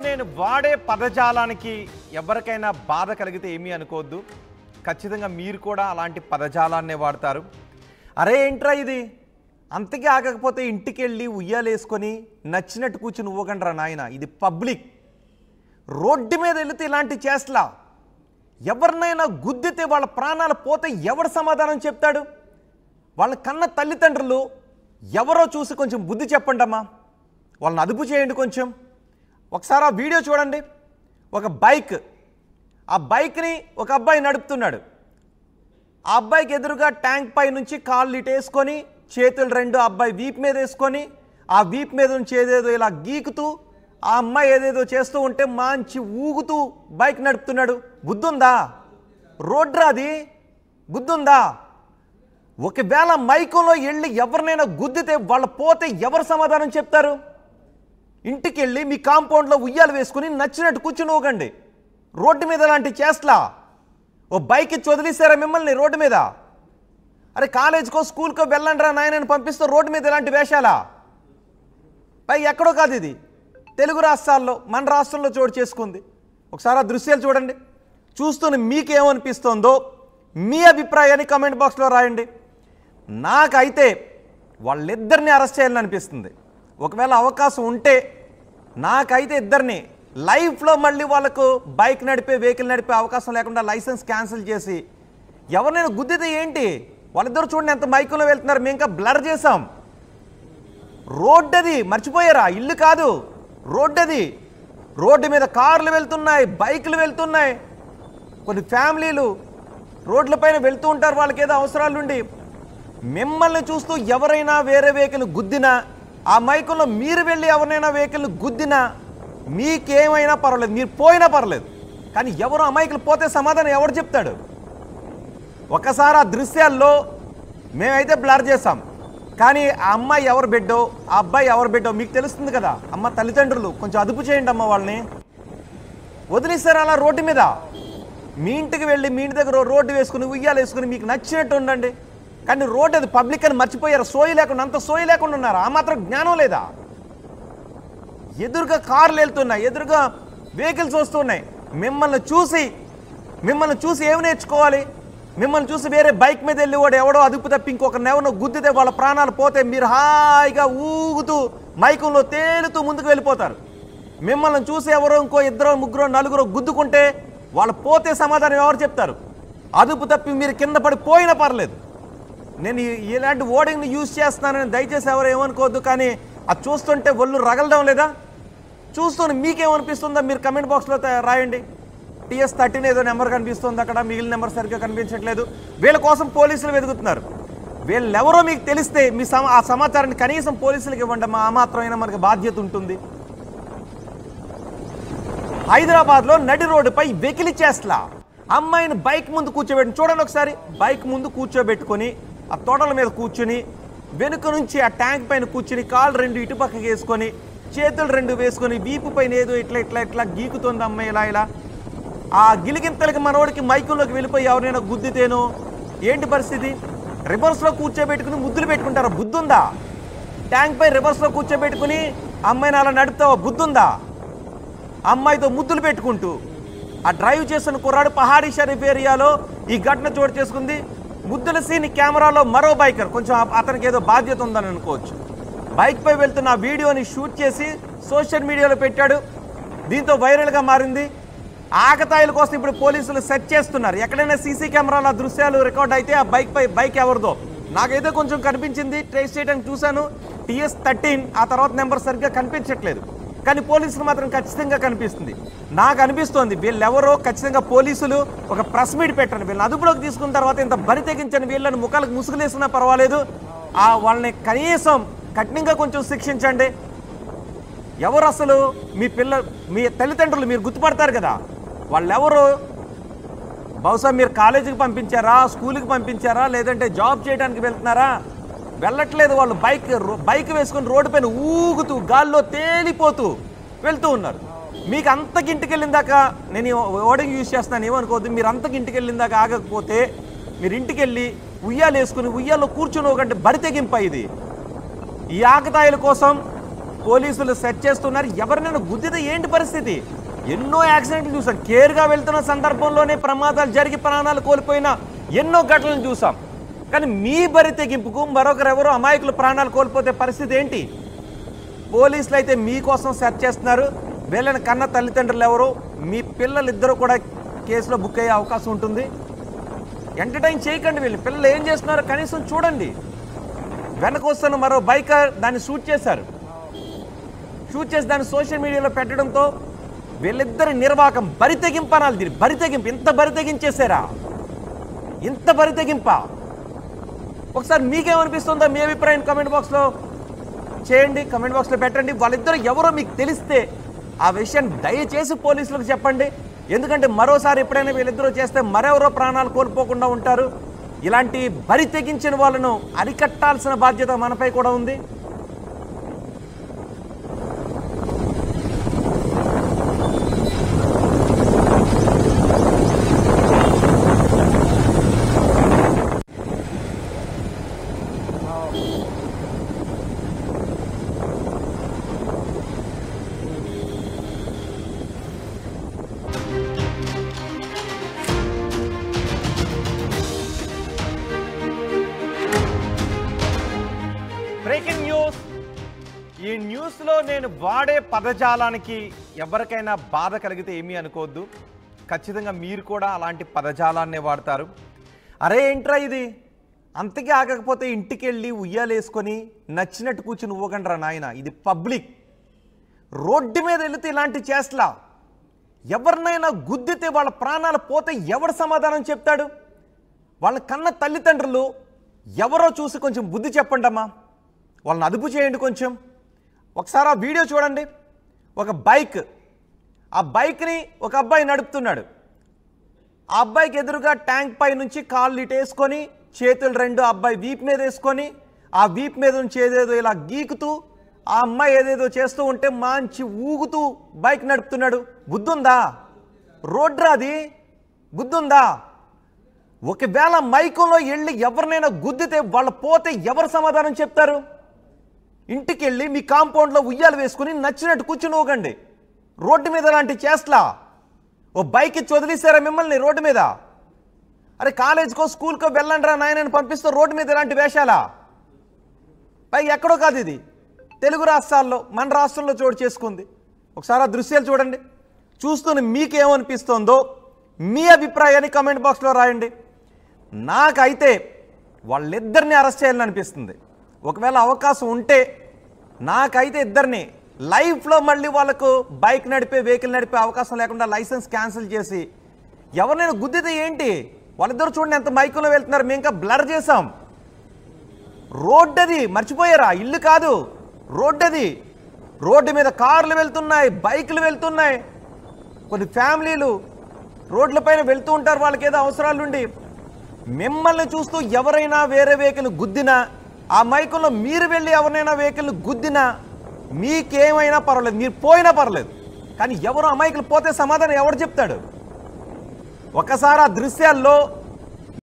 నేను వాడే పదజాలానికి ఎవరికైనా బాధ కలిగితే ఏమీ అనుకోవద్దు. ఖచ్చితంగా మీరు కూడా అలాంటి పదజాలాన్నే వాడతారు. అరే ఏంట్రా ఇది, అంతకి ఆగకపోతే ఇంటికి వెళ్ళి ఉయ్యాలేసుకొని నచ్చినట్టు కూర్చుని ఊగండ్రా నాయన. ఇది పబ్లిక్, రోడ్డు మీద వెళితే ఇలాంటి చేస్తలా. ఎవరినైనా గుద్దితే వాళ్ళ ప్రాణాలు పోతే ఎవరు సమాధానం చెప్తాడు? వాళ్ళ కన్న తల్లిదండ్రులు ఎవరో చూసి కొంచెం బుద్ధి చెప్పండి అమ్మా, వాళ్ళని అదుపు చేయండి కొంచెం. ఒకసారి ఆ వీడియో చూడండి. ఒక బైక్, ఆ బైక్ని ఒక అబ్బాయి నడుపుతున్నాడు. ఆ అబ్బాయికి ఎదురుగా ట్యాంక్ పై నుంచి కాళ్ళు ఇటేసుకొని చేతులు రెండు అబ్బాయి వీపు మీద వేసుకొని ఆ వీపు మీద నుంచి ఏదేదో ఇలా గీకుతూ ఆ అమ్మాయి ఏదేదో చేస్తూ ఉంటే మంచి ఊగుతూ బైక్ నడుపుతున్నాడు. బుద్ధుందా? రోడ్రా అది, బుద్ధుందా? ఒకవేళ మైకంలో వెళ్ళి ఎవరినైనా గుద్దితే వాళ్ళు పోతే ఎవరు సమాధానం చెప్తారు? ఇంటికి వెళ్ళి మీ కాంపౌండ్లో ఉయ్యాలు వేసుకుని నచ్చినట్టు కూర్చుని ఊగండి. రోడ్డు మీద అలాంటి చేస్తలా. ఓ బైక్ ఇచ్చి వదిలిస్తారా మిమ్మల్ని రోడ్డు మీద? అరే కాలేజ్కో స్కూల్కో వెళ్ళండిరా నాయనని పంపిస్తూ రోడ్డు మీద ఇలాంటి వేషాలా? పై ఎక్కడో కాదు, ఇది తెలుగు రాష్ట్రాల్లో, మన రాష్ట్రంలో చోటు చేసుకుంది. ఒకసారి ఆ దృశ్యాలు చూడండి. చూస్తూనే మీకేమనిపిస్తుందో మీ అభిప్రాయాన్ని కామెంట్ బాక్స్లో రాయండి. నాకైతే వాళ్ళిద్దరిని అరెస్ట్ చేయాలని అనిపిస్తుంది. ఒకవేళ అవకాశం ఉంటే నాకైతే ఇద్దరిని లైఫ్లో మళ్ళీ వాళ్ళకు బైక్ నడిపే వెహికల్ నడిపే అవకాశం లేకుండా లైసెన్స్ క్యాన్సిల్ చేసి ఎవరినైనా గుద్దితే ఏంటి? వాళ్ళిద్దరు చూడండి ఎంత మైకులో వెళ్తున్నారు. మేము ఇంకా బ్లర్ చేసాం. రోడ్డు అది, మర్చిపోయారా? ఇల్లు కాదు, రోడ్డు అది. రోడ్డు మీద కార్లు వెళ్తున్నాయి, బైకులు వెళ్తున్నాయి. కొన్ని ఫ్యామిలీలు రోడ్లపైన వెళ్తూ ఉంటారు, వాళ్ళకి ఏదో అవసరాలుండి. మిమ్మల్ని చూస్తూ ఎవరైనా వేరే వెహికల్ గుద్దినా, ఆ మైకుల్లో మీరు వెళ్ళి ఎవరినైనా వెహికల్ గుద్దినా మీకేమైనా పర్వాలేదు, మీరు పోయినా పర్లేదు. కానీ ఎవరు అమాయకులు పోతే సమాధానం ఎవరు చెప్తాడు? ఒకసారి ఆ దృశ్యాల్లో మేమైతే బ్లర్ చేసాం. కానీ ఆ అమ్మాయి ఎవరు బిడ్డో, ఆ అబ్బాయి ఎవరు బిడ్డో మీకు తెలుస్తుంది కదా. అమ్మ తల్లిదండ్రులు కొంచెం అదుపు చేయండి అమ్మ. వాళ్ళని వదిలిస్తారు అలా రోడ్డు మీద. మీ ఇంటికి వెళ్ళి మీ ఇంటి దగ్గర రోడ్డు వేసుకుని ఉయ్యాలు వేసుకుని మీకు నచ్చినట్టు ఉండండి. కానీ రోడ్డు అది పబ్లిక్ అని మర్చిపోయారు. సోయి లేకుండా, అంత సోయి లేకుండా ఉన్నారు. ఆ మాత్రం జ్ఞానం లేదా? ఎదురుగా కార్లు వెళ్తున్నాయి, ఎదురుగా వెహికల్స్ వస్తున్నాయి. మిమ్మల్ని చూసి ఏమి నేర్చుకోవాలి? మిమ్మల్ని చూసి వేరే బైక్ మీద వెళ్ళి వాడు ఎవడో అదుపు తప్పి ఇంకొకరిని ఎవరినో గుద్దితే వాళ్ళ ప్రాణాలు పోతే మీరు హాయిగా ఊగుతూ మైకంలో తేలుతూ ముందుకు వెళ్ళిపోతారు. మిమ్మల్ని చూసి ఎవరో ఇంకో ఇద్దరు ముగ్గురు నలుగురు గుద్దుకుంటే వాళ్ళు పోతే సమాధానం ఎవరు చెప్తారు? అదుపు తప్పి మీరు కింద పడి పోయినా పర్లేదు. నేను ఇలాంటి ఓడింగ్ని యూజ్ చేస్తున్నానని దయచేసి ఎవరు ఏమనుకోవద్దు. కానీ అది చూస్తుంటే ఒళ్ళు రగలడం లేదా? చూస్తూనే మీకేమనిపిస్తుందో మీరు కమెంట్ బాక్స్లో రాయండి. TS13 ఏదో నెంబర్ కనిపిస్తుంది అక్కడ, మిగిలిన నెంబర్ సరిగ్గా కనిపించట్లేదు. వీళ్ళ కోసం పోలీసులు వెతుకుతున్నారు. వీళ్ళెవరో మీకు తెలిస్తే మీ ఆ సమాచారాన్ని కనీసం పోలీసులకు ఇవ్వండి. ఆ మాత్రమైనా మనకి బాధ్యత ఉంటుంది. హైదరాబాద్లో నడి రోడ్డుపై వెకిలి చేస్తలా. అమ్మాయిని బైక్ ముందు కూర్చోబెట్టి చూడండి ఒకసారి. బైక్ ముందు కూర్చోబెట్టుకొని ఆ తోటల మీద కూర్చుని వెనుక నుంచి ఆ ట్యాంక్ పైన కూర్చుని కాళ్ళు రెండు ఇటుపక్కకి వేసుకొని చేతులు రెండు వేసుకొని వీపు పైన ఏదో ఇట్లా ఇట్లా ఇట్లా గీకుతుంది అమ్మాయి ఇలా ఇలా. ఆ గిలిగింతలకి మనోడికి మైకుల్లోకి వెళ్ళిపోయి ఎవరైనా గుద్దితేనో ఏంటి పరిస్థితి? రివర్స్లో కూర్చోబెట్టుకుని ముద్దులు పెట్టుకుంటారా? బుద్ధుందా? ట్యాంక్ పై రివర్స్లో కూర్చోబెట్టుకుని అమ్మాయిని అలా నడుపుతావా? బుద్ధుందా? అమ్మాయితో ముద్దులు పెట్టుకుంటూ ఆ డ్రైవ్ చేస్తున్న కుర్రాడు పహాడీ షరీఫ్ ఏరియాలో ఈ ఘటన చోటు చేసుకుంది. ముద్దుల సీన్ కెమెరాలో మరో బైకర్, కొంచెం అతనికి ఏదో బాధ్యత ఉందని అనుకోవచ్చు, బైక్ పై వెళ్తున్న ఆ వీడియోని షూట్ చేసి సోషల్ మీడియాలో పెట్టాడు. దీంతో వైరల్గా మారింది. ఆకతాయిల కోసం ఇప్పుడు పోలీసులు సెర్చ్ చేస్తున్నారు. ఎక్కడైనా సీసీ కెమెరాల దృశ్యాలు రికార్డ్ అయితే ఆ బైక్ ఎవరిదో నాకైతే కొంచెం కనిపించింది. ట్రేస్ చేయడానికి చూశాను. TS13 ఆ తర్వాత నెంబర్ సరిగ్గా కనిపించట్లేదు. కానీ పోలీసులు మాత్రం ఖచ్చితంగా కనిపిస్తుంది. నాకు అనిపిస్తోంది వీళ్ళెవరో ఖచ్చితంగా పోలీసులు ఒక ప్రెస్ మీట్ పెట్టండి. వీళ్ళని అదుపులోకి తీసుకున్న తర్వాత ఇంత బరి తెగించని వీళ్ళని ముఖాలకు ముసుగులేసినా పర్వాలేదు, వాళ్ళని కనీసం కఠినంగా కొంచెం శిక్షించండి. ఎవరు అసలు మీ తల్లిదండ్రులు మీరు గుర్తుపడతారు కదా. వాళ్ళెవరు? బహుశా మీరు కాలేజీకి పంపించారా, స్కూల్కి పంపించారా, లేదంటే జాబ్ చేయడానికి వెళ్తున్నారా? వెళ్ళట్లేదు. వాళ్ళు బైక్ వేసుకొని రోడ్డు పైన ఊగుతూ గాల్లో తేలిపోతూ వెళ్తూ ఉన్నారు. మీకు అంతకి ఇంటికి వెళ్ళిందాక నేను ఓడింగ్ యూజ్ చేస్తున్నాను ఏమనుకోవద్దు. మీరు అంతకి ఇంటికి వెళ్ళిందాక ఆగకపోతే మీరు ఇంటికి వెళ్ళి ఉయ్యాలు వేసుకుని ఉయ్యాల్లో కూర్చుని ఒకటి బరి తెగింప. ఇది ఈ ఆకతాయిల కోసం పోలీసులు సెర్చ్ చేస్తున్నారు. ఎవరినైనా గుద్దితే ఏంటి పరిస్థితి? ఎన్నో యాక్సిడెంట్లు చూసాం. కేర్గా వెళ్తున్న సందర్భంలోనే ప్రమాదాలు జరిగి ప్రాణాలు కోల్పోయిన ఎన్నో ఘటనలు చూసాం. కానీ మీ బరి తెగింపుకు మరొకరెవరో అమాయకులు ప్రాణాలు కోల్పోతే పరిస్థితి ఏంటి? పోలీసులు అయితే మీకోసం సెర్చ్ చేస్తున్నారు. వీళ్ళని కన్న తల్లిదండ్రులు ఎవరు, మీ పిల్లలిద్దరూ కూడా కేసులో బుక్ అయ్యే అవకాశం ఉంటుంది. ఎంటర్టైన్ చేయకండి. వీళ్ళు పిల్లలు ఏం చేస్తున్నారో కనీసం చూడండి. వెనక వస్తున్న మరో బైకర్ దాన్ని షూట్ చేసి దాన్ని సోషల్ మీడియాలో పెట్టడంతో వీళ్ళిద్దరి నిర్వాహకం బరి తెగింపు అనాలి. దీన్ని బరి తెగింపు. ఇంత బరి తెగించేసారా? ఇంత బరి తెగింప? ఒకసారి మీకేమనిపిస్తుందో మీ అభిప్రాయం కామెంట్ బాక్స్లో చేయండి, కామెంట్ బాక్స్లో పెట్టండి. వాళ్ళిద్దరు ఎవరో మీకు తెలిస్తే ఆ విషయాన్ని దయచేసి పోలీసులకు చెప్పండి. ఎందుకంటే మరోసారి ఎప్పుడైనా వీళ్ళిద్దరూ చేస్తే మరెవరో ప్రాణాలు కోల్పోకుండా ఉంటారు. ఇలాంటి బరి తెగించిన వాళ్ళను అరికట్టాల్సిన బాధ్యత మనపై కూడా ఉంది. Breaking news. ఈ న్యూస్లో నేను వాడే పదజాలానికి ఎవరికైనా బాధ కలిగితే ఏమీ అనుకోవద్దు. ఖచ్చితంగా మీరు కూడా అలాంటి పదజాలాన్నే వాడతారు. అరే ఏంట్రా ఇది, అంతకీ ఆగకపోతే ఇంటికి వెళ్ళి ఉయ్యాలేసుకొని నచ్చినట్టు కూర్చుని ఊగండ్రా నాయన. ఇది పబ్లిక్. రోడ్డు మీద వెళితే ఇలాంటి చేస్తలా. ఎవరినైనా గుద్దితే వాళ్ళ ప్రాణాలు పోతే ఎవరు సమాధానం చెప్తాడు? వాళ్ళ కన్న తల్లిదండ్రులు ఎవరో చూసి కొంచెం బుద్ధి చెప్పండి అమ్మా. వాళ్ళని అదుపు చేయండి కొంచెం. ఒకసారి ఆ వీడియో చూడండి. ఒక బైక్, ఆ బైక్ని ఒక అబ్బాయి నడుపుతున్నాడు. ఆ అబ్బాయికి ఎదురుగా ట్యాంక్ పై నుంచి కాళ్ళు ఇటేసుకొని చేతులు రెండు అబ్బాయి వీపు మీద వేసుకొని ఆ వీపు మీద నుంచి ఏదేదో ఇలా గీకుతూ ఆ అమ్మాయి ఏదేదో చేస్తూ ఉంటే మంచి ఊగుతూ బైక్ నడుపుతున్నాడు. బుద్ధుందా? రోడ్రా అది? బుద్ధుందా? ఒకవేళ మైకంలో వెళ్ళి ఎవరినైనా గుద్దితే వాళ్ళు పోతే ఎవరు సమాధానం చెప్తారు? ఇంటికి వెళ్ళి మీ కాంపౌండ్లో ఉయ్యాలు వేసుకుని నచ్చినట్టు కూర్చుని ఊగండి. రోడ్డు మీద అలాంటి చేస్తలా. ఓ బైక్ ఇచ్చి వదిలేసారా మిమ్మల్ని రోడ్డు మీద? అరే కాలేజ్కో స్కూల్కో వెళ్ళండి రా నాయనని పంపిస్తూ రోడ్డు మీద ఇలాంటి వేషాలా? పైకి ఎక్కడో కాదు, ఇది తెలుగు రాష్ట్రాల్లో, మన రాష్ట్రంలో చోటు చేసుకుంది. ఒకసారి ఆ దృశ్యాలు చూడండి. చూస్తూనే మీకేమనిపిస్తుందో మీ అభిప్రాయాన్ని కామెంట్ బాక్స్లో రాయండి. నాకైతే వాళ్ళిద్దరిని అరెస్ట్ చేయాలని అనిపిస్తుంది. ఒకవేళ అవకాశం ఉంటే నాకైతే ఇద్దరిని లైఫ్లో మళ్ళీ వాళ్ళకు బైక్ నడిపే వెహికల్ నడిపే అవకాశం లేకుండా లైసెన్స్ క్యాన్సిల్ చేసి ఎవరినైనా గుద్దితే ఏంటి? వాళ్ళిద్దరు చూడండి ఎంత మైకులో వెళ్తున్నారు. మేము ఇంకా బ్లర్ చేసాం. రోడ్డు అది, మర్చిపోయారా? ఇల్లు కాదు, రోడ్డు అది. రోడ్డు మీద కార్లు వెళ్తున్నాయి, బైకులు వెళ్తున్నాయి. కొన్ని ఫ్యామిలీలు రోడ్లపైన వెళ్తూ ఉంటారు, వాళ్ళకి ఏదో అవసరాలుండి. మిమ్మల్ని చూస్తూ ఎవరైనా వేరే వెహికల్ గుద్దినా, ఆ మైకుల్లో మీరు వెళ్ళి ఎవరినైనా వెహికల్ గుద్దినా మీకేమైనా పర్వాలేదు, మీరు పోయినా పర్లేదు. కానీ ఎవరు అమాయకులు పోతే సమాధానం ఎవరు చెప్తాడు? ఒకసారి ఆ దృశ్యాల్లో